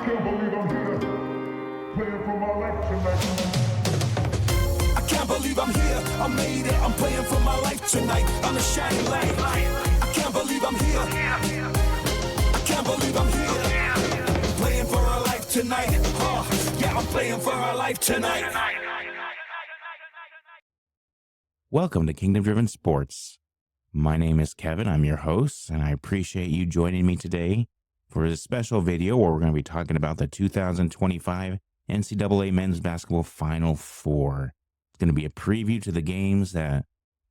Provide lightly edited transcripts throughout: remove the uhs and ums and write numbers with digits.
can't believe I'm here, playing for my life tonight. I can't believe I'm here, I made it, I'm playing for my life tonight. I'm a shining light. I can't believe I'm here. I can't believe I'm here, playing for our life tonight. Yeah, I'm playing for our life tonight. Welcome to Kingdom Driven Sports. My name is Kevin, I'm your host, and I appreciate you joining me today for this special video where we're going to be talking about the 2025 NCAA Men's Basketball Final Four. It's going to be a preview to the games that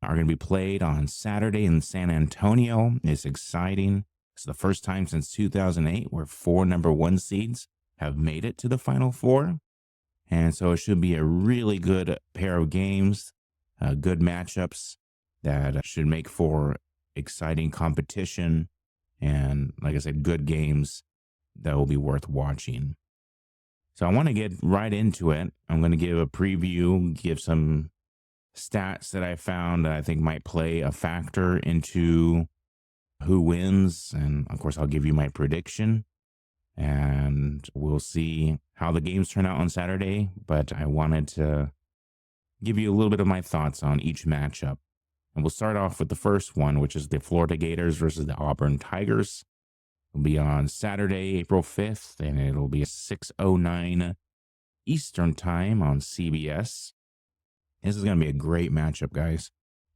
are going to be played on Saturday in San Antonio. It's exciting. It's the first time since 2008 where 4 number 1 seeds have made it to the Final Four. And so it should be a really good pair of games, good matchups that should make for exciting competition. And like I said, good games that will be worth watching. So I want to get right into it. I'm going to give a preview, give some stats that I found that I think might play a factor into who wins. And of course, I'll give you my prediction. And we'll see how the games turn out on Saturday. But I wanted to give you a little bit of my thoughts on each matchup. And we'll start off with the first one, which is the Florida Gators versus the Auburn Tigers. It'll be on Saturday, April 5th, and it'll be 6:09 Eastern Time on CBS. This is going to be a great matchup, guys.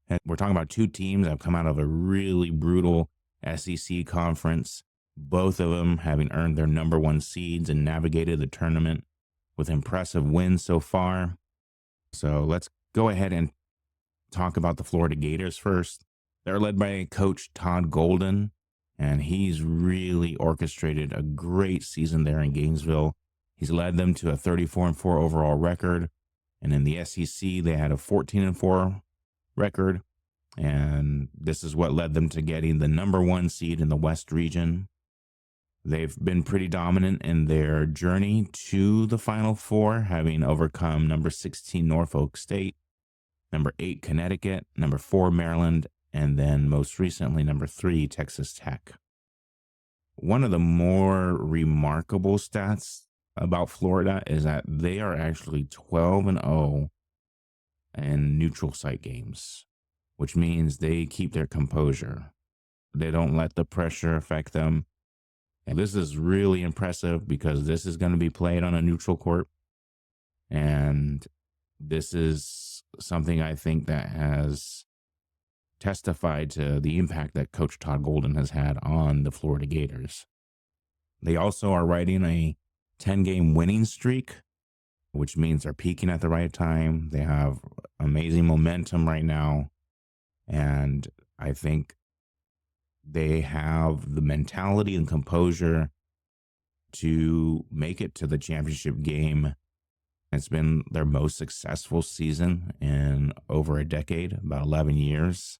And we're talking about two teams that have come out of a really brutal SEC conference, both of them having earned their number 1 seeds and navigated the tournament with impressive wins so far. So let's go ahead and talk about the Florida Gators first. They're led by Coach Todd Golden, and he's really orchestrated a great season there in Gainesville. He's led them to a 34-4 overall record, and in the SEC, they had a 14-4 record, and this is what led them to getting the number 1 seed in the West region. They've been pretty dominant in their journey to the Final Four, having overcome number 16 Norfolk State, number 8 Connecticut, number 4 Maryland, and then most recently number 3 Texas Tech. One of the more remarkable stats about Florida is that they are actually 12-0 in neutral site games, which means they keep their composure. They don't let the pressure affect them. And this is really impressive because this is going to be played on a neutral court. And this is something I think that has testified to the impact that Coach Todd Golden has had on the Florida Gators. They also are riding a 10-game winning streak, which means they're peaking at the right time. They have amazing momentum right now. And I think they have the mentality and composure to make it to the championship game. It's been their most successful season in over a decade, about 11 years,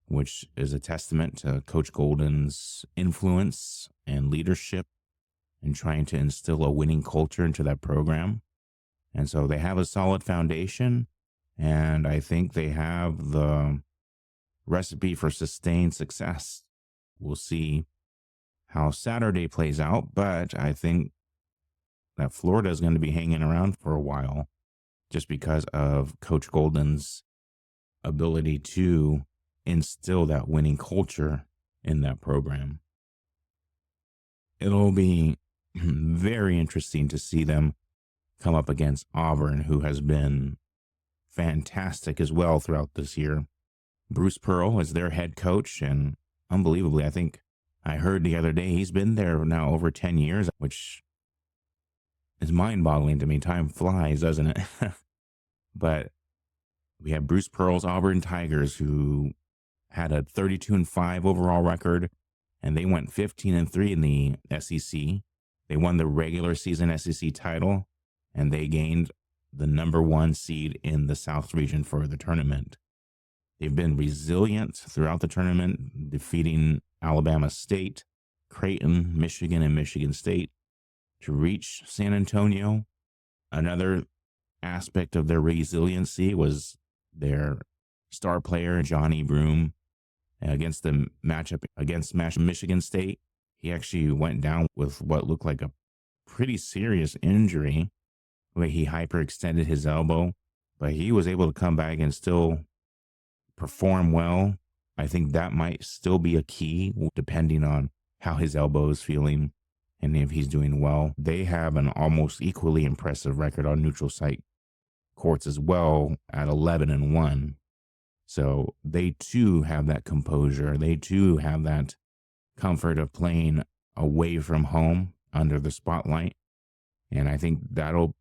which is a testament to Coach Golden's influence and leadership in trying to instill a winning culture into that program. And so they have a solid foundation, and I think they have the recipe for sustained success. We'll see how Saturday plays out, but I think that Florida is going to be hanging around for a while just because of Coach Golden's ability to instill that winning culture in that program. It'll be very interesting to see them come up against Auburn, who has been fantastic as well throughout this year. Bruce Pearl is their head coach, and unbelievably, I think I heard the other day he's been there now over 10 years, which is mind-boggling to me. Time flies, doesn't it? But we have Bruce Pearl's Auburn Tigers, who had a 32-5 overall record, and they went 15-3 in the SEC. They won the regular season SEC title, and they gained the number 1 seed in the South region for the tournament. They've been resilient throughout the tournament, defeating Alabama State, Creighton, Michigan, and Michigan State to reach San Antonio. Another aspect of their resiliency was their star player, Johnny Broome, against the matchup against Michigan State. He actually went down with what looked like a pretty serious injury where he hyperextended his elbow, but he was able to come back and still perform well. I think that might still be a key depending on how his elbow is feeling and if he's doing well. They have an almost equally impressive record on neutral site courts as well at 11-1. So they too have that composure. They too have that comfort of playing away from home under the spotlight. And I think that'll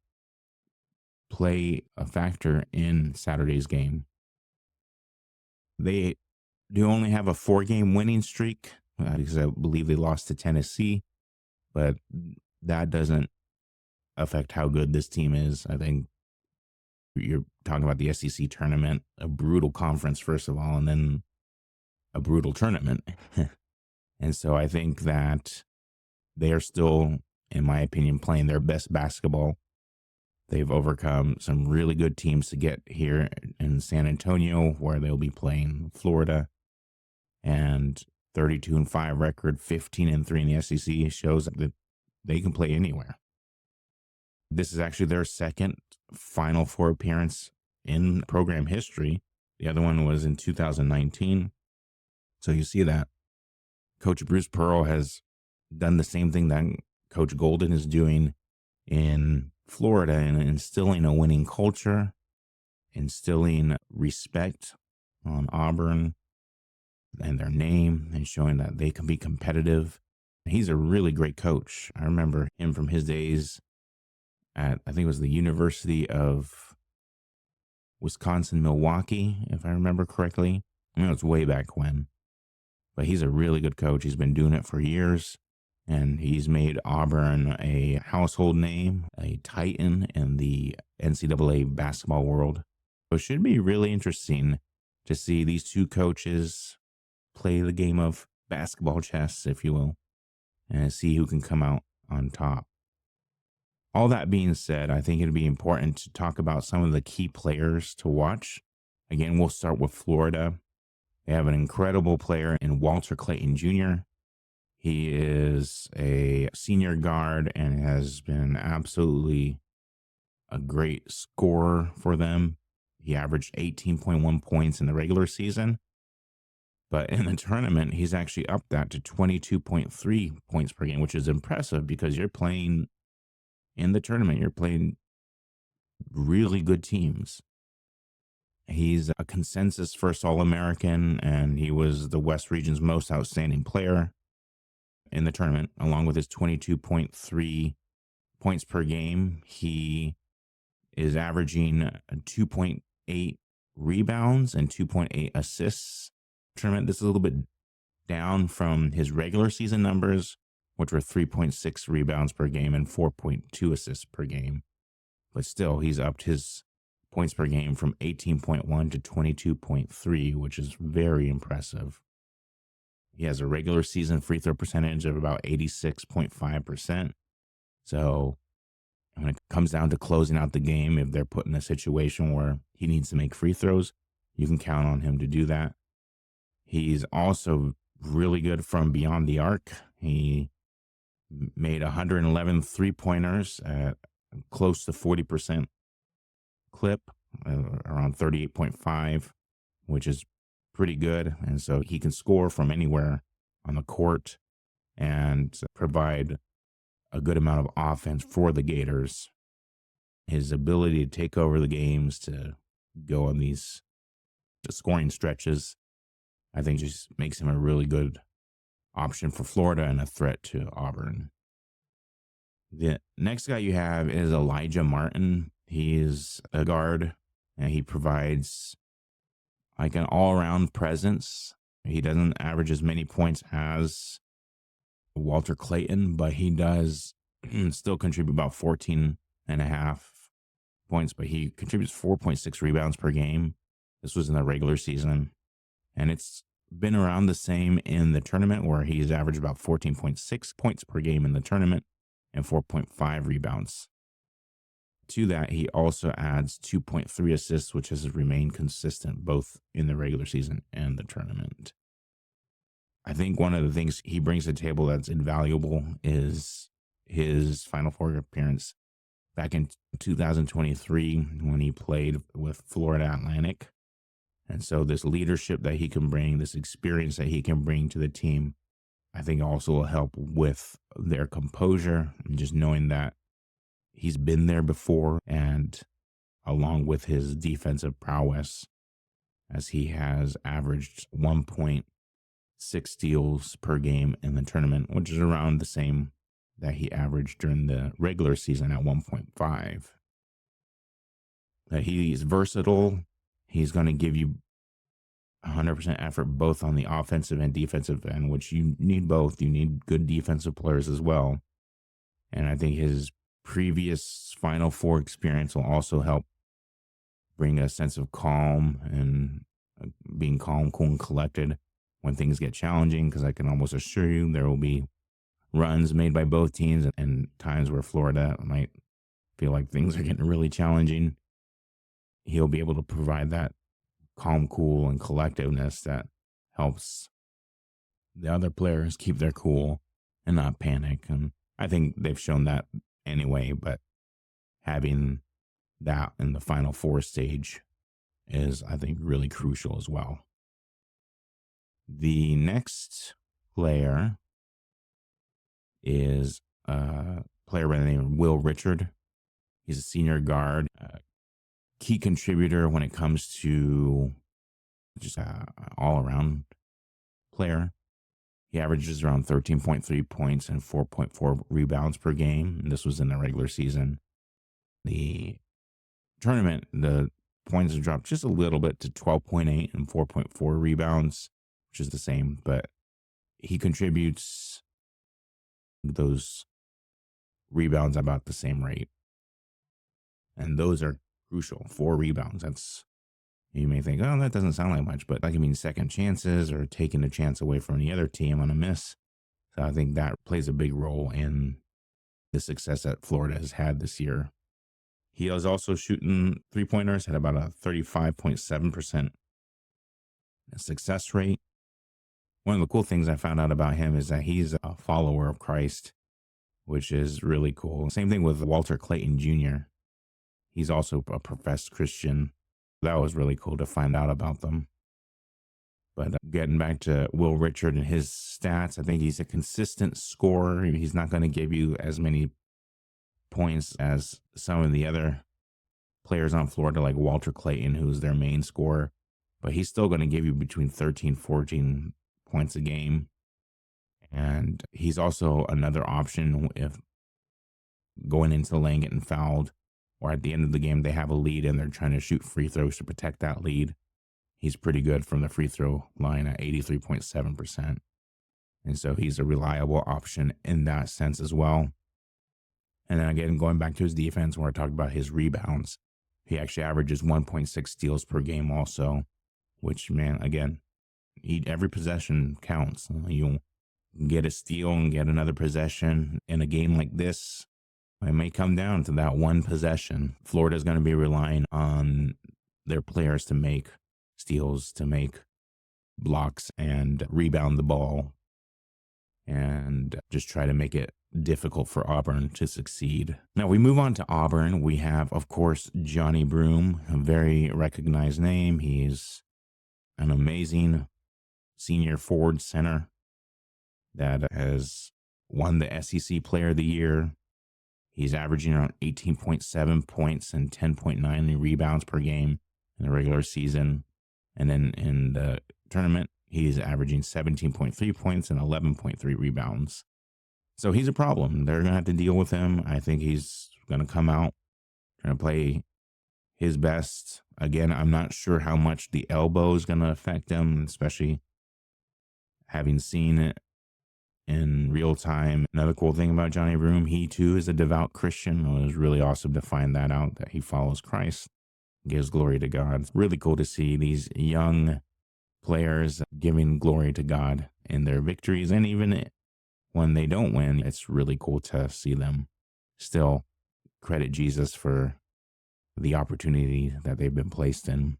play a factor in Saturday's game. They do only have a 4-game winning streak because I believe they lost to Tennessee, but that doesn't affect how good this team is. I think you're talking about the SEC tournament, a brutal conference, first of all, and then a brutal tournament. And so I think that they are still, in my opinion, playing their best basketball. They've overcome some really good teams to get here in San Antonio, where they'll be playing Florida. And 32-5 record, 15-3 in the SEC shows that they can play anywhere. This is actually their second Final Four appearance in program history. The other one was in 2019. So you see that Coach Bruce Pearl has done the same thing that Coach Golden is doing in Florida and instilling a winning culture, instilling respect on Auburn and their name and showing that they can be competitive. He's a really great coach. I remember him from his days at, I think it was the University of Wisconsin-Milwaukee, if I remember correctly. I know it's way back when, but he's a really good coach. He's been doing it for years, and he's made Auburn a household name, a titan in the NCAA basketball world. So it should be really interesting to see these two coaches play the game of basketball chess, if you will, and see who can come out on top. All that being said, I think it'd be important to talk about some of the key players to watch. Again, we'll start with Florida. They have an incredible player in Walter Clayton Jr. He is a senior guard and has been absolutely a great scorer for them. He averaged 18.1 points in the regular season. But in the tournament, he's actually upped that to 22.3 points per game, which is impressive because you're playing in the tournament. You're playing really good teams. He's a consensus first All-American, and he was the West Region's most outstanding player in the tournament, along with his 22.3 points per game. He is averaging 2.8 rebounds and 2.8 assists. Tournament. This is a little bit down from his regular season numbers, which were 3.6 rebounds per game and 4.2 assists per game. But still, he's upped his points per game from 18.1 to 22.3, which is very impressive. He has a regular season free throw percentage of about 86.5%. So when it comes down to closing out the game, if they're put in a situation where he needs to make free throws, you can count on him to do that. He's also really good from beyond the arc. He made 111 three-pointers at close to 40% clip, around 38.5, which is pretty good. And so he can score from anywhere on the court and provide a good amount of offense for the Gators. His ability to take over the games, to go on these scoring stretches, I think just makes him a really good option for Florida and a threat to Auburn. The next guy you have is Elijah Martin. He is a guard, and he provides like an all-around presence. He doesn't average as many points as Walter Clayton, but he does still contribute about 14.5 points, but he contributes 4.6 rebounds per game. This was in the regular season. And it's been around the same in the tournament, where he's averaged about 14.6 points per game in the tournament and 4.5 rebounds. To that, he also adds 2.3 assists, which has remained consistent both in the regular season and the tournament. I think one of the things he brings to the table that's invaluable is his Final Four appearance back in 2023 when he played with Florida Atlantic. And so this leadership that he can bring, this experience that he can bring to the team, I think also will help with their composure and just knowing that he's been there before, and along with his defensive prowess, as he has averaged 1.6 steals per game in the tournament, which is around the same that he averaged during the regular season at 1.5. That he's versatile. He's going to give you 100% effort both on the offensive and defensive end, which you need both. You need good defensive players as well. And I think his previous Final Four experience will also help bring a sense of calm and being calm, cool, and collected when things get challenging, because I can almost assure you there will be runs made by both teams and times where Florida might feel like things are getting really challenging. He'll be able to provide that calm, cool, and collectiveness that helps the other players keep their cool and not panic. And I think they've shown that anyway, but having that in the Final Four stage is, I think, really crucial as well. The next player is a player by the name of Will Richard. He's a senior guard, key contributor when it comes to just an all-around player. He averages around 13.3 points and 4.4 rebounds per game. And this was in the regular season. The tournament, the points have dropped just a little bit to 12.8 and 4.4 rebounds, which is the same, but he contributes those rebounds about the same rate. And those are crucial. 4 rebounds. That's, you may think, oh, that doesn't sound like much, but that can mean second chances or taking a chance away from the other team on a miss. So I think that plays a big role in the success that Florida has had this year. He was also shooting 3-pointers, had about a 35.7% success rate. One of the cool things I found out about him is that he's a follower of Christ, which is really cool. Same thing with Walter Clayton Jr. He's also a professed Christian. That was really cool to find out about them. But getting back to Will Richard and his stats, I think he's a consistent scorer. He's not going to give you as many points as some of the other players on Florida, like Walter Clayton, who's their main scorer. But he's still going to give you between 13, 14 points a game. And he's also another option if going into the lane getting fouled, or at the end of the game they have a lead and they're trying to shoot free throws to protect that lead. He's pretty good from the free throw line at 83.7%. And so he's a reliable option in that sense as well. And then again, going back to his defense, where I talked about his rebounds, he actually averages 1.6 steals per game also, which, man, again, every possession counts. You'll get a steal and get another possession in a game like this. It may come down to that one possession. Florida's going to be relying on their players to make steals, to make blocks and rebound the ball, and just try to make it difficult for Auburn to succeed. Now we move on to Auburn. We have, of course, Johnny Broome, a very recognized name. He's an amazing senior forward center that has won the SEC Player of the Year. He's averaging around 18.7 points and 10.9 rebounds per game in the regular season. And then in the tournament, he's averaging 17.3 points and 11.3 rebounds. So he's a problem. They're going to have to deal with him. I think he's going to come out, trying to play his best. Again, I'm not sure how much the elbow is going to affect him, especially having seen it in real time. Another cool thing about Johnny Broome, he too is a devout Christian. It was really awesome to find that out, that he follows Christ, gives glory to God. It's really cool to see these young players giving glory to God in their victories, and even when they don't win, it's really cool to see them still credit Jesus for the opportunity that they've been placed in.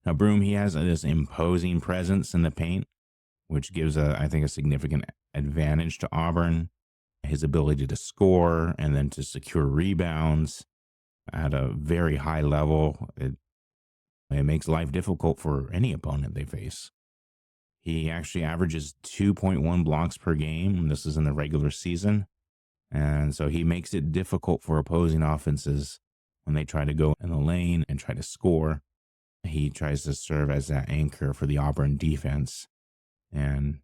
Now, Broome, he has this imposing presence in the paint, which gives, I think, a significant advantage to Auburn. his ability to score and then to secure rebounds at a very high level. It makes life difficult for any opponent they face. He actually averages 2.1 blocks per game. This is in the regular season. And so he makes it difficult for opposing offenses when they try to go in the lane and try to score. He tries to serve as that anchor for the Auburn defense and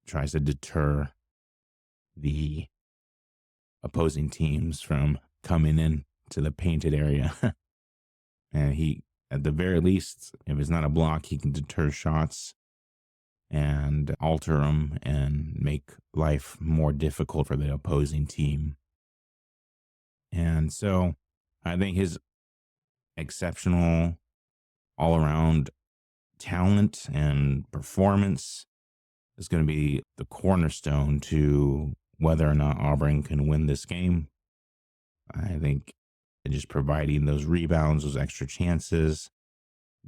tries to deter the opposing teams from coming in to the painted area. And he, at the very least, if it's not a block, he can deter shots and alter them and make life more difficult for the opposing team. And so I think his exceptional all-around talent and performance is going to be the cornerstone to whether or not Auburn can win this game. I think just providing those rebounds, those extra chances,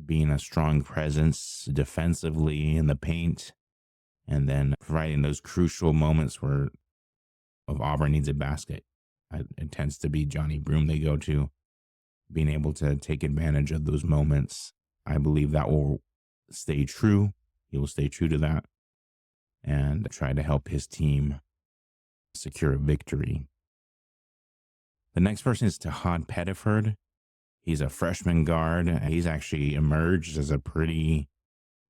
being a strong presence defensively in the paint, and then providing those crucial moments where if Auburn needs a basket, it tends to be Johnny Broome they go to. Being able to take advantage of those moments, I believe that will stay true. He will stay true to that and try to help his team secure a victory. The next person is Tahad Pettiford. He's a freshman guard. He's actually emerged as a pretty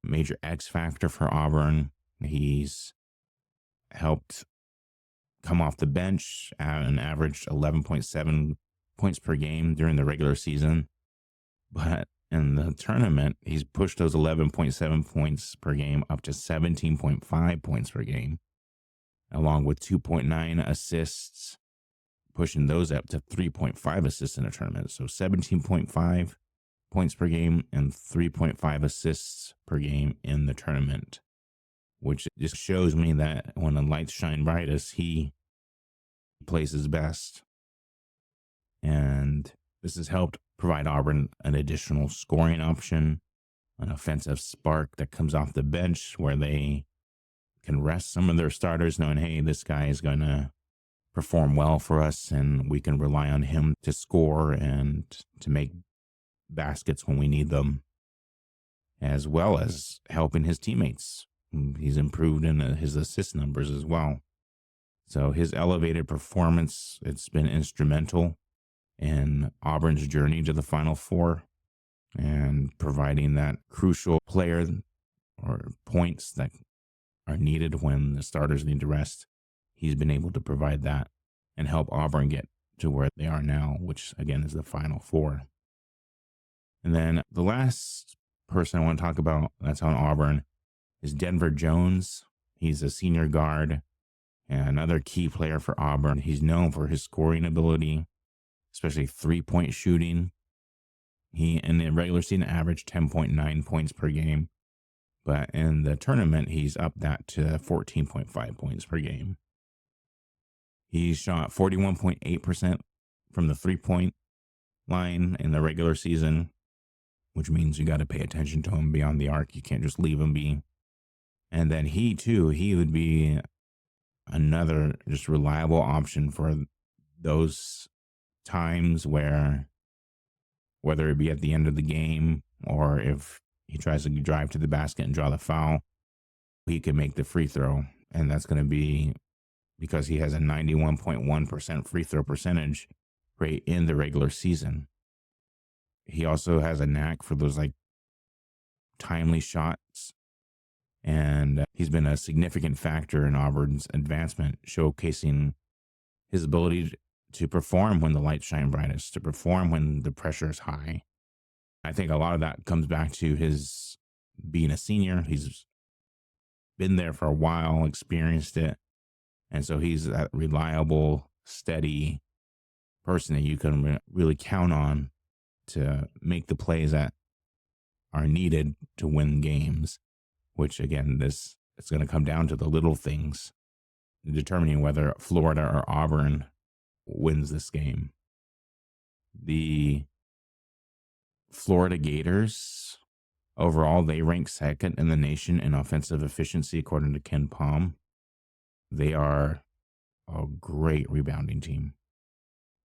major X factor for Auburn. He's helped come off the bench and averaged 11.7 points per game during the regular season. But in the tournament, he's pushed those 11.7 points per game up to 17.5 points per game, along with 2.9 assists, pushing those up to 3.5 assists in a tournament. So 17.5 points per game and 3.5 assists per game in the tournament, which just shows me that when the lights shine brightest, he plays his best. And this has helped provide Auburn an additional scoring option, an offensive spark that comes off the bench where they can rest some of their starters knowing, hey, this guy is going to perform well for us and we can rely on him to score and to make baskets when we need them, as well as helping his teammates. He's improved in his assist numbers as well. So his elevated performance, it's been instrumental in Auburn's journey to the Final Four and providing that crucial player or points that are needed when the starters need to rest. He's been able to provide that and help Auburn get to where they are now, which again is the Final Four. And then the last person I want to talk about that's on Auburn is Denver Jones. He's a senior guard and another key player for Auburn. He's known for his scoring ability, especially three-point shooting. He, in the regular season, averaged 10.9 points per game. But in the tournament, he's up that to 14.5 points per game. He shot 41.8% from the three-point line in the regular season, which means you got to pay attention to him beyond the arc. You can't just leave him be. And then he would be another just reliable option for those times where, whether it be at the end of the game or if he tries to drive to the basket and draw the foul, he can make the free throw. And that's going to be because he has a 91.1% free throw percentage rate in the regular season. He also has a knack for those like timely shots. And he's been a significant factor in Auburn's advancement, showcasing his ability to perform when the lights shine brightest, to perform when the pressure is high. I think a lot of that comes back to his being a senior. He's been there for a while, experienced it. And so he's that reliable, steady person that you can really count on to make the plays that are needed to win games, which again, it's going to come down to the little things, determining whether Florida or Auburn wins this game. The Florida Gators, overall, they rank second in the nation in offensive efficiency, according to Ken Palm. They are a great rebounding team.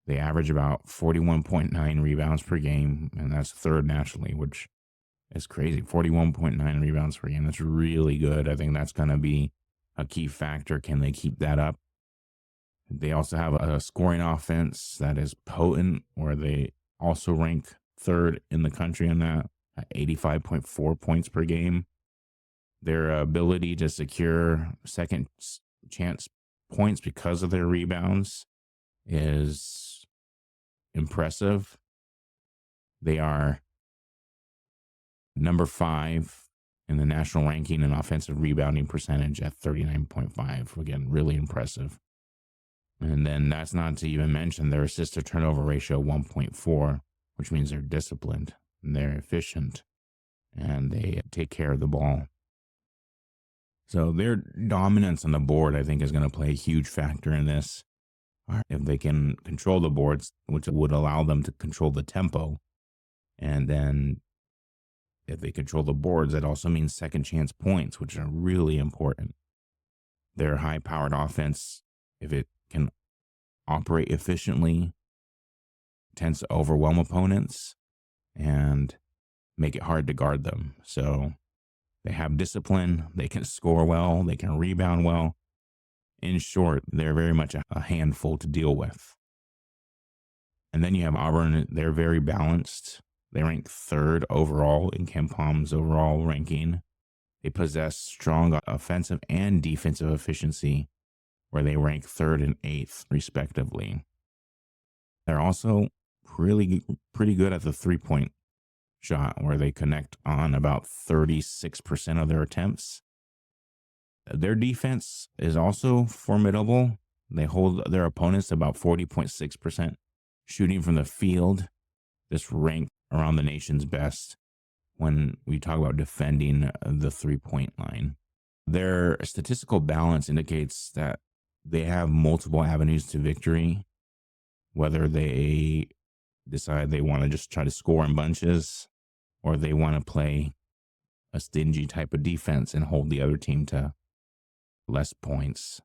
They average about 41.9 rebounds per game, and that's third nationally, which is crazy. 41.9 rebounds per game. That's really good. I think that's going to be a key factor. Can they keep that up? They also have a scoring offense that is potent, where they also rank third in the country on that, at 85.4 points per game. Their ability to secure second chance points because of their rebounds is impressive. They are number 5 in the national ranking in offensive rebounding percentage at 39.5. Again, really impressive. And then that's not to even mention their assist to turnover ratio 1.4, which means they're disciplined and they're efficient and they take care of the ball. So their dominance on the board, I think, is going to play a huge factor in this. If they can control the boards, which would allow them to control the tempo. And then if they control the boards, that also means second chance points, which are really important. Their high-powered offense, if it can operate efficiently, tends to overwhelm opponents and make it hard to guard them. So they have discipline, they can score well, they can rebound well. In short, they're very much a handful to deal with. And then you have Auburn. They're very balanced. They rank third overall in KenPom's overall ranking. They possess strong offensive and defensive efficiency, where they rank third and 8th, respectively. They're also pretty good at the three-point shot, where they connect on about 36% of their attempts. Their defense is also formidable. They hold their opponents about 40.6% shooting from the field. This ranked around the nation's best when we talk about defending the three-point line. Their statistical balance indicates that they have multiple avenues to victory, whether they decide they want to just try to score in bunches or they want to play a stingy type of defense and hold the other team to less points.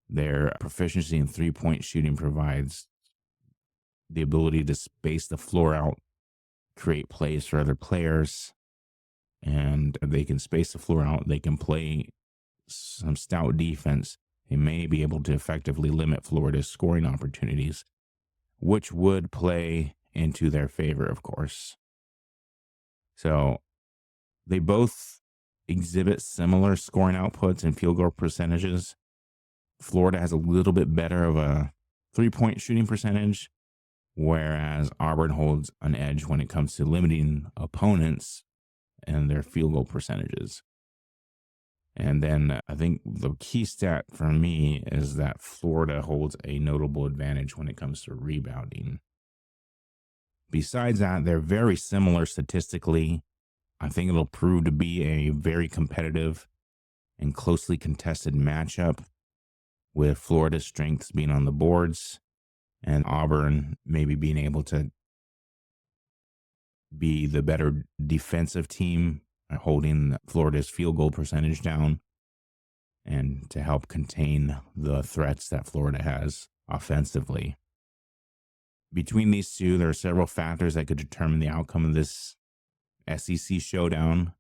Their proficiency in three-point shooting provides the ability to space the floor out, create plays for other players, and if they can space the floor out, they can play some stout defense. They may be able to effectively limit Florida's scoring opportunities, which would play into their favor, of course. So they both exhibit similar scoring outputs and field goal percentages. Florida has a little bit better of a three-point shooting percentage, whereas Auburn holds an edge when it comes to limiting opponents and their field goal percentages. And then I think the key stat for me is that Florida holds a notable advantage when it comes to rebounding. Besides that, they're very similar statistically. I think it'll prove to be a very competitive and closely contested matchup, with Florida's strengths being on the boards and Auburn maybe being able to be the better defensive team, holding Florida's field goal percentage down and to help contain the threats that Florida has offensively. Between these two, there are several factors that could determine the outcome of this SEC showdown.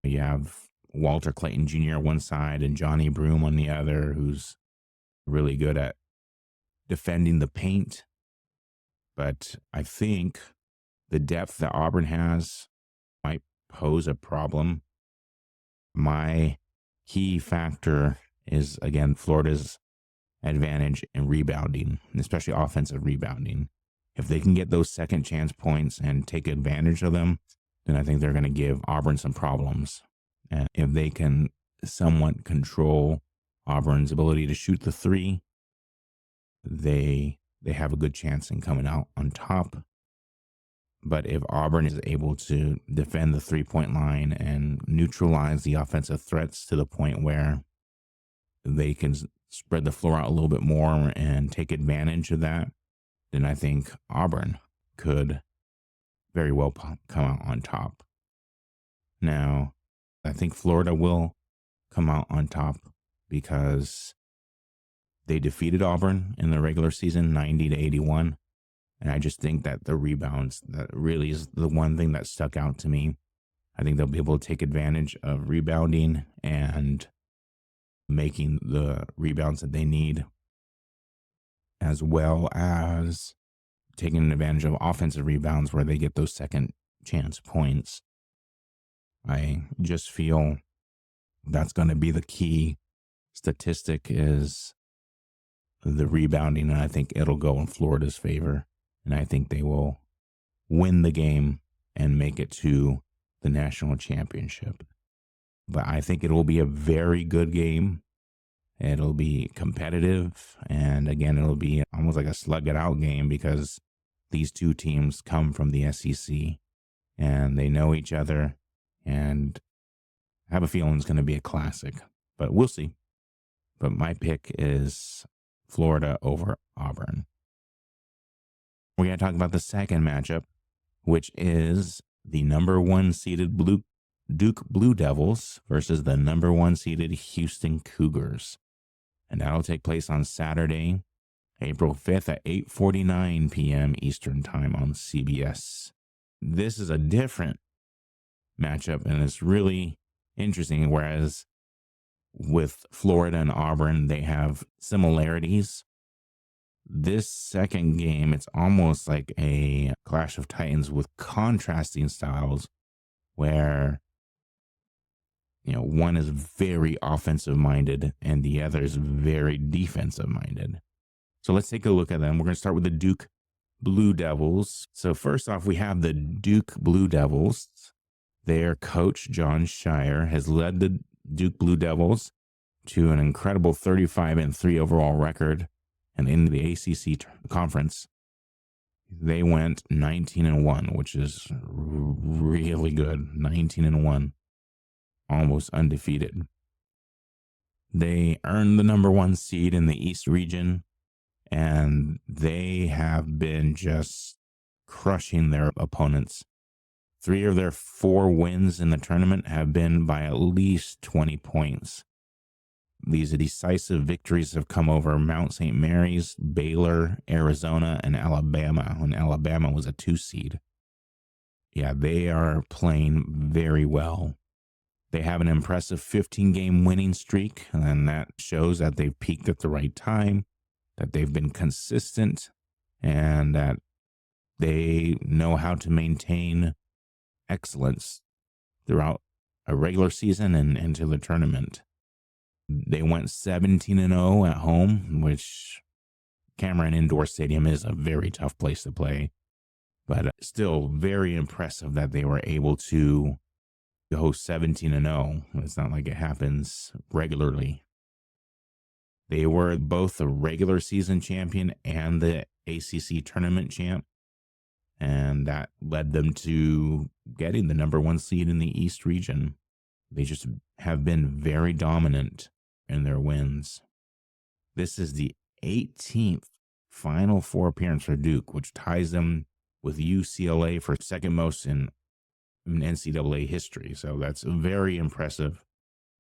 You have Walter Clayton Jr. on one side and Johnny Broome on the other, who's really good at defending the paint. But I think the depth that Auburn has might pose a problem. My key factor is, again, Florida's advantage in rebounding, especially offensive rebounding. If they can get those second chance points and take advantage of them, then I think they're going to give Auburn some problems. And if they can somewhat control Auburn's ability to shoot the three, they have a good chance in coming out on top. But if Auburn is able to defend the three-point line and neutralize the offensive threats to the point where they can spread the floor out a little bit more and take advantage of that, then I think Auburn could very well come out on top. Now, I think Florida will come out on top because They defeated Auburn in the regular season 90-81. And I just think that the rebounds, that really is the one thing that stuck out to me. I think they'll be able to take advantage of rebounding and making the rebounds that they need, as well as taking advantage of offensive rebounds where they get those second chance points. I just feel that's going to be the key statistic, is the rebounding, and I think it'll go in Florida's favor, and I think they will win the game and make it to the national championship. But I think it will be a very good game. It'll be competitive, and again, it'll be almost like a slug-it-out game because these two teams come from the SEC, and they know each other, and I have a feeling it's going to be a classic, but we'll see. But my pick is Florida over Auburn. We're going to talk about the second matchup, which is the number 1 seeded Duke Blue Devils versus the number 1 seeded Houston Cougars. And that'll take place on Saturday, April 5th at 8:49 p.m. Eastern Time on CBS. This is a different matchup, and it's really interesting, whereas with Florida and Auburn, they have similarities. This second game, it's almost like a clash of titans with contrasting styles, where one is very offensive minded and the other is very defensive minded. So let's take a look at them. We're going to start with the Duke Blue Devils. So first off, we have the Duke Blue Devils. Their coach, John Shire, has led the Duke Blue Devils to an incredible 35-3 overall record. And in the ACC conference, they went 19-1, which is really good. 19-1, almost undefeated. They earned the number 1 seed in the East region, and they have been just crushing their opponents. 3 of their 4 wins in the tournament have been by at least 20 points. These decisive victories have come over Mount St. Mary's, Baylor, Arizona, and Alabama, when Alabama was a 2 seed. Yeah, they are playing very well. They have an impressive 15-game winning streak, and that shows that they've peaked at the right time, that they've been consistent, and that they know how to maintain excellence throughout a regular season and into the tournament. They went 17-0 at home, which Cameron Indoor Stadium is a very tough place to play, but still very impressive that they were able to go 17-0. It's not like it happens regularly. They were both the regular season champion and the ACC tournament champ, and that led them to getting the number 1 seed in the East region. They just have been very dominant in their wins. This is the 18th Final Four appearance for Duke, which ties them with UCLA for second most in NCAA history. So that's very impressive.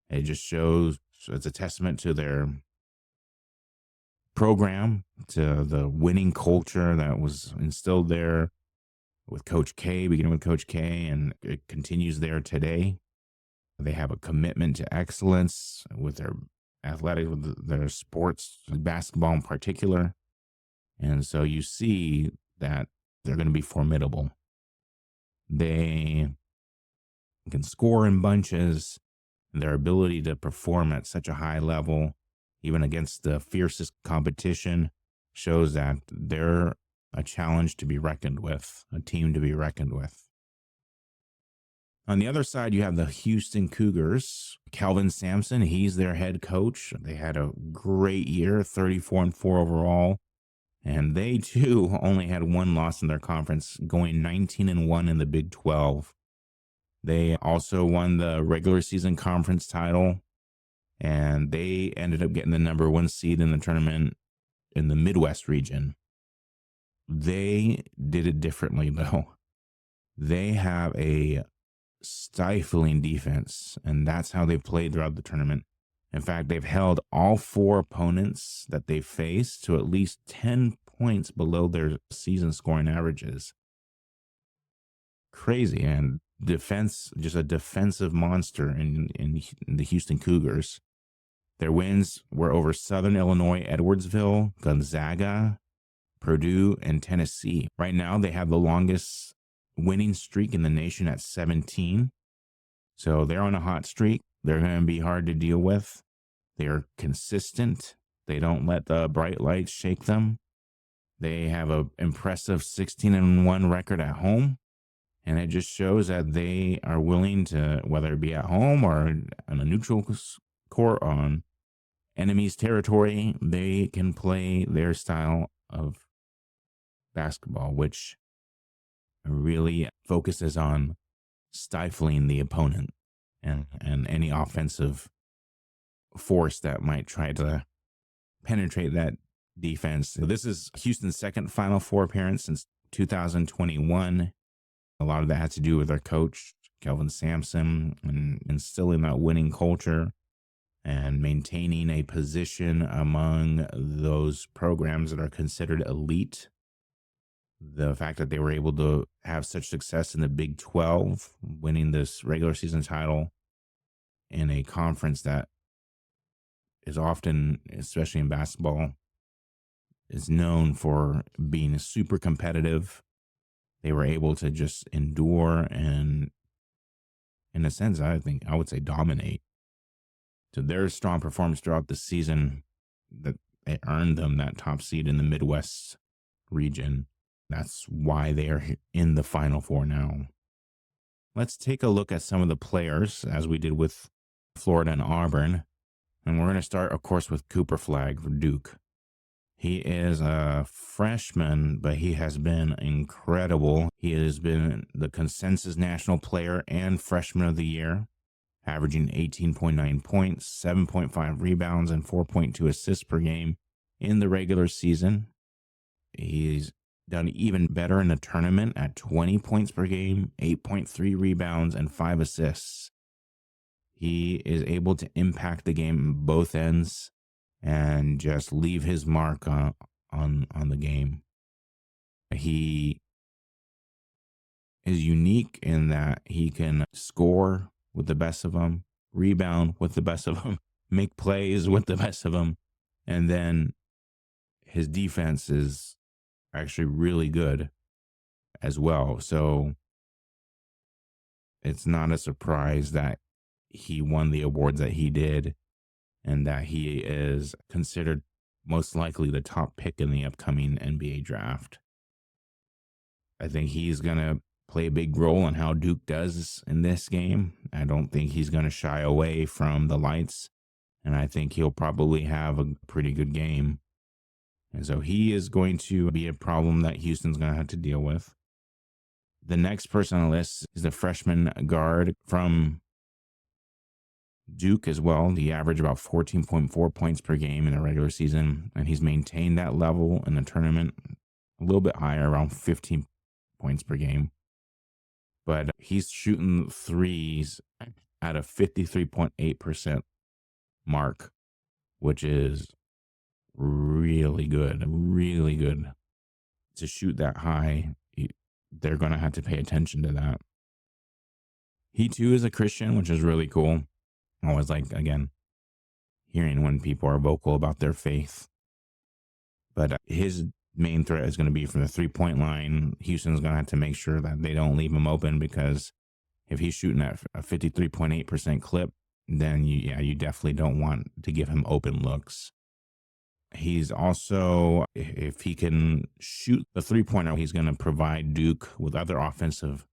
It just shows, it's a testament to their program, to the winning culture that was instilled there with Coach K, beginning with Coach K, and it continues there today. They have a commitment to excellence with their athletics, with their sports, basketball in particular. And so you see that they're going to be formidable. They can score in bunches. Their ability to perform at such a high level, even against the fiercest competition, shows that they're a challenge to be reckoned with, a team to be reckoned with. On the other side, you have the Houston Cougars. Kelvin Sampson, he's their head coach. They had a great year, 34-4 overall. And they, too, only had 1 loss in their conference, going 19-1 in the Big 12. They also won the regular season conference title, and they ended up getting the number 1 seed in the tournament in the Midwest region. They did it differently, though. They have a stifling defense, and that's how they played throughout the tournament. In fact, they've held all 4 opponents that they faced to at least 10 points below their season scoring averages. Crazy. And defense, just a defensive monster in the Houston Cougars. Their wins were over Southern Illinois, Edwardsville, Gonzaga, Purdue, and Tennessee. Right now, they have the longest winning streak in the nation at 17. So they're on a hot streak. They're going to be hard to deal with. They're consistent. They don't let the bright lights shake them. They have an impressive 16-1 record at home. And it just shows that they are willing to, whether it be at home or on a neutral court on enemy's territory, they can play their style of basketball, which really focuses on stifling the opponent and any offensive force that might try to penetrate that defense. So this is Houston's second Final Four appearance since 2021. A lot of that has to do with their coach, Kelvin Sampson, and instilling that winning culture and maintaining a position among those programs that are considered elite. The fact that they were able to have such success in the Big 12, winning this regular season title in a conference that is often, especially in basketball, is known for being super competitive. They were able to just endure and, in a sense, I would say dominate. So their strong performance throughout the season, that it earned them that top seed in the Midwest region. That's why they are in the Final Four now. Let's take a look at some of the players, as we did with Florida and Auburn. And we're going to start, of course, with Cooper Flagg for Duke. He is a freshman, but he has been incredible. He has been the consensus national player and freshman of the year, averaging 18.9 points, 7.5 rebounds, and 4.2 assists per game in the regular season. He's done even better in the tournament at 20 points per game, 8.3 rebounds, and 5 assists. He is able to impact the game on both ends and just leave his mark on the game. He is unique in that he can score with the best of them, rebound with the best of them, make plays with the best of them, and then his defense is actually really good as well. So it's not a surprise that he won the awards that he did and that he is considered most likely the top pick in the upcoming NBA draft. I think he's going to play a big role in how Duke does in this game. I don't think he's going to shy away from the lights, and I think he'll probably have a pretty good game. And so he is going to be a problem that Houston's going to have to deal with. The next person on the list is the freshman guard from Duke as well. He averaged about 14.4 points per game in the regular season, and he's maintained that level in the tournament a little bit higher, around 15 points per game. But he's shooting threes at a 53.8% mark, which is really good, really good. To shoot that high, they're going to have to pay attention to that. He too is a Christian, which is really cool. I always like, again, hearing when people are vocal about their faith. But his main threat is going to be from the three-point line. Houston's going to have to make sure that they don't leave him open, because if he's shooting at a 53.8% clip, then you definitely don't want to give him open looks. He's also, if he can shoot the three-pointer, he's going to provide Duke with other offensive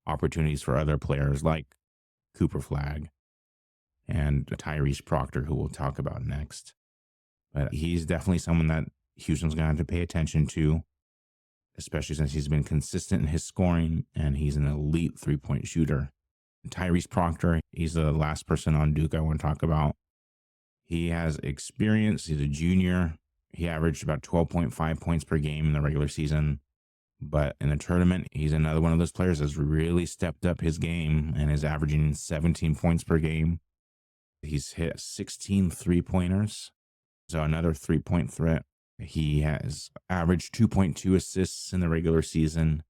opportunities for other players like Cooper Flagg and Tyrese Proctor, who we'll talk about next. But he's definitely someone that Houston's going to have to pay attention to, especially since he's been consistent in his scoring and he's an elite three-point shooter. Tyrese Proctor, he's the last person on Duke I want to talk about. He has experience. He's a junior. He averaged about 12.5 points per game in the regular season. But in the tournament, he's another one of those players that's really stepped up his game and is averaging 17 points per game. He's hit 16 3-pointers, so another 3-point threat. He has averaged 2.2 assists in the regular season.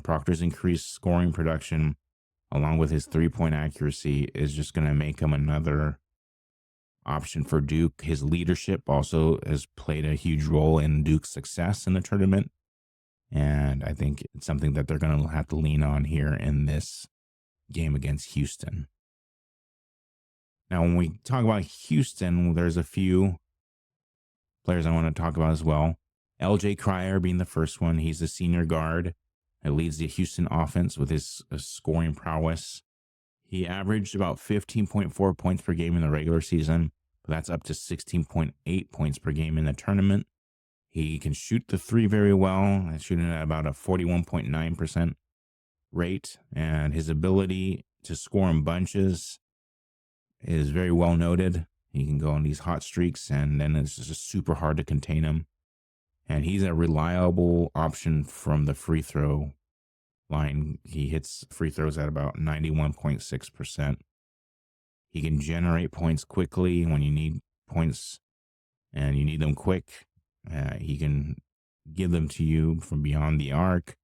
Proctor's increased scoring production, along with his 3-point accuracy, is just going to make him another option for Duke. His leadership also has played a huge role in Duke's success in the tournament. And I think it's something that they're going to have to lean on here in this game against Houston. Now, when we talk about Houston, there's a few players I want to talk about as well. LJ Cryer being the first one. He's a senior guard that leads the Houston offense with his scoring prowess. He averaged about 15.4 points per game in the regular season, but that's up to 16.8 points per game in the tournament. He can shoot the three very well, shooting at about a 41.9% rate, and his ability to score in bunches is very well noted. He can go on these hot streaks, and then it's just super hard to contain him. And he's a reliable option from the free throw line. He hits free throws at about 91.6%. He can generate points quickly when you need points and you need them quick. He can give them to you from beyond the arc,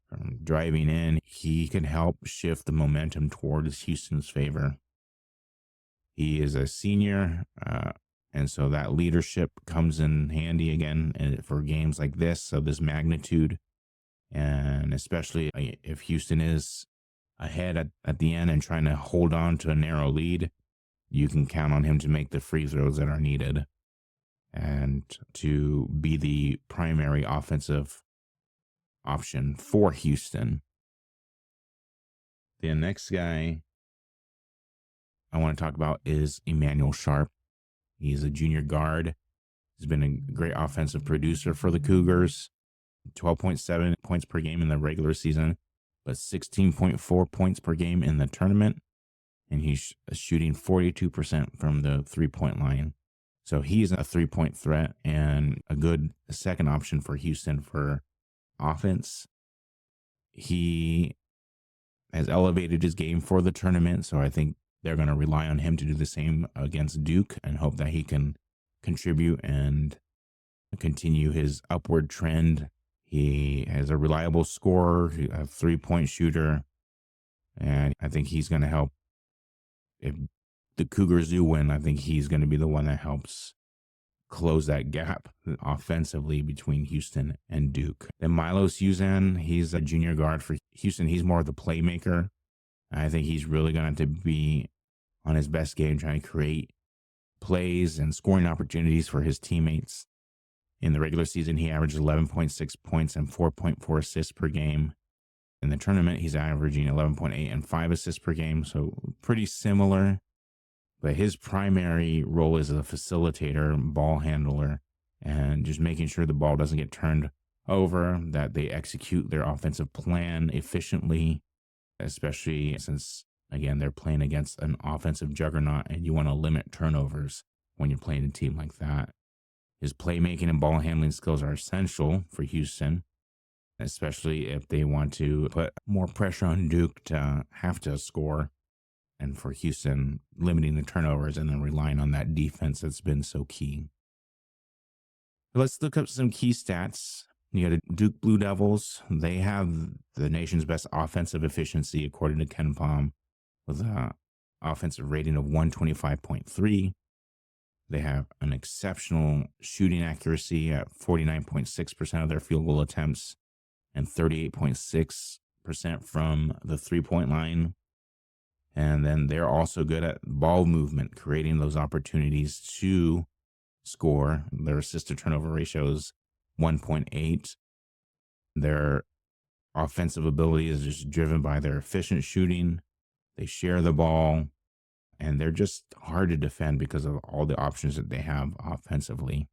from driving in. He can help shift the momentum towards Houston's favor. He is a senior, and so that leadership comes in handy again for games like this, of this magnitude. And especially if Houston is ahead at the end and trying to hold on to a narrow lead, you can count on him to make the free throws that are needed and to be the primary offensive option for Houston. The next guy I want to talk about is Emmanuel Sharp. He's a junior guard. He's been a great offensive producer for the Cougars. 12.7 points per game in the regular season, but 16.4 points per game in the tournament. And he's shooting 42% from the 3-point line. So he's a 3-point threat and a good second option for Houston for offense. He has elevated his game for the tournament, so I think they're going to rely on him to do the same against Duke and hope that he can contribute and continue his upward trend. He has a reliable scorer, a 3-point shooter, and I think he's going to help. If the Cougars do win, I think he's going to be the one that helps close that gap offensively between Houston and Duke. Then Milos Uzan, he's a junior guard for Houston. He's more of the playmaker. I think he's really going to be on his best game, trying to create plays and scoring opportunities for his teammates. In the regular season, he averaged 11.6 points and 4.4 assists per game. In the tournament, he's averaging 11.8 and 5 assists per game, so pretty similar. But his primary role is a facilitator, ball handler, and just making sure the ball doesn't get turned over, that they execute their offensive plan efficiently, especially since, again, they're playing against an offensive juggernaut, and you want to limit turnovers when you're playing a team like that. His playmaking and ball handling skills are essential for Houston, especially if they want to put more pressure on Duke to have to score, and for Houston limiting the turnovers and then relying on that defense that's been so key. Let's look up some key stats. You got the Duke Blue Devils. They have the nation's best offensive efficiency according to KenPom, with an offensive rating of 125.3. They have an exceptional shooting accuracy at 49.6% of their field goal attempts and 38.6% from the 3-point line. And then they're also good at ball movement, creating those opportunities to score. Their assist to turnover ratio is 1.8. Their offensive ability is just driven by their efficient shooting. They share the ball, and they're just hard to defend because of all the options that they have offensively.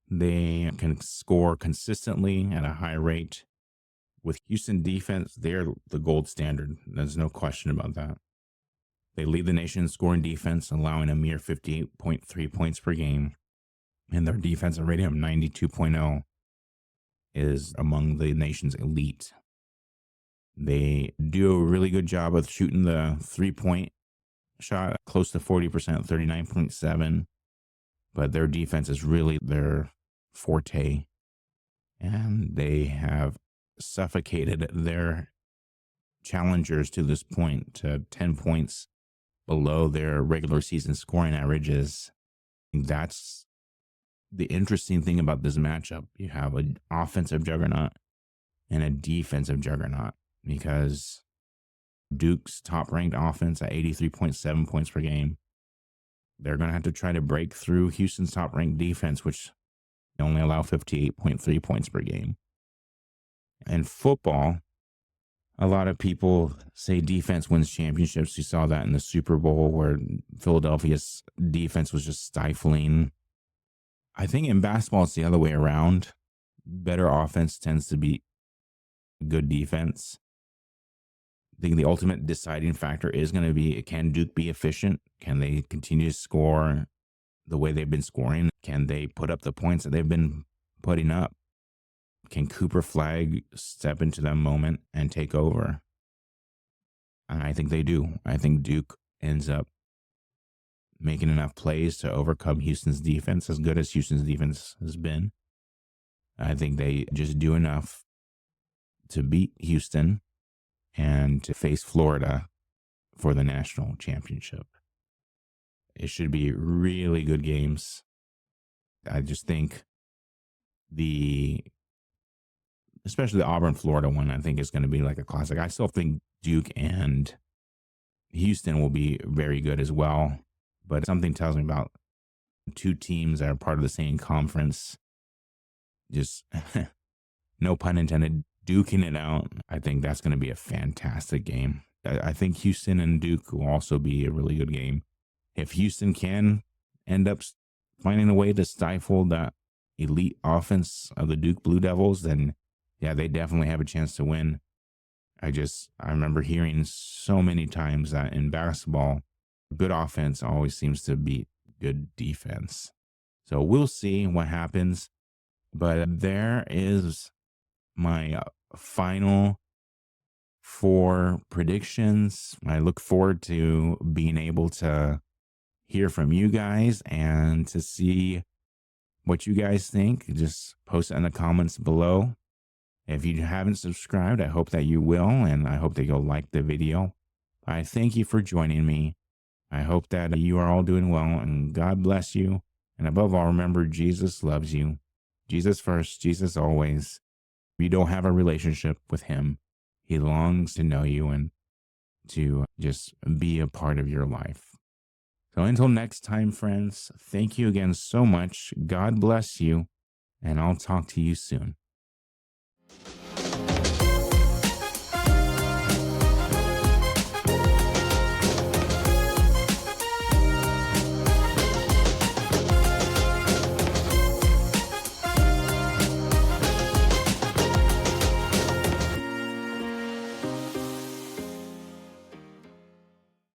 They can score consistently at a high rate. With Houston defense, they're the gold standard. There's no question about that. They lead the nation in scoring defense, allowing a mere 58.3 points per game. And their defensive rating of 92.0 is among the nation's elite. They do a really good job of shooting the 3-point shot close to 40%, 39.7, but their defense is really their forte. And they have suffocated their challengers to this point to 10 points below their regular season scoring averages. That's the interesting thing about this matchup. You have an offensive juggernaut and a defensive juggernaut, because Duke's top-ranked offense at 83.7 points per game, they're going to have to try to break through Houston's top-ranked defense, which only allow 58.3 points per game. In football, a lot of people say defense wins championships. You saw that in the Super Bowl where Philadelphia's defense was just stifling. I think in basketball, it's the other way around. Better offense tends to beat good defense. I think the ultimate deciding factor is going to be, can Duke be efficient? Can they continue to score the way they've been scoring? Can they put up the points that they've been putting up? Can Cooper Flag step into that moment and take over? And I think they do. I think Duke ends up making enough plays to overcome Houston's defense, as good as Houston's defense has been. I think they just do enough to beat Houston and to face Florida for the national championship. It should be really good games. I just think especially the Auburn Florida one, I think is going to be like a classic. I still think Duke and Houston will be very good as well, but something tells me about two teams that are part of the same conference, just no pun intended, duking it out. I think that's going to be a fantastic game. I think Houston and Duke will also be a really good game. If Houston can end up finding a way to stifle that elite offense of the Duke Blue Devils, then yeah, they definitely have a chance to win. I remember hearing so many times that in basketball, good offense always seems to beat good defense. So we'll see what happens. But there is my final 4 predictions. I look forward to being able to hear from you guys and to see what you guys think. Just post it in the comments below. If you haven't subscribed, I hope that you will, and I hope that you'll like the video. I thank you for joining me. I hope that you are all doing well, and God bless you. And above all, remember, Jesus loves you. Jesus first, Jesus always. If you don't have a relationship with him, he longs to know you and to just be a part of your life. So until next time, friends, thank you again so much. God bless you, and I'll talk to you soon.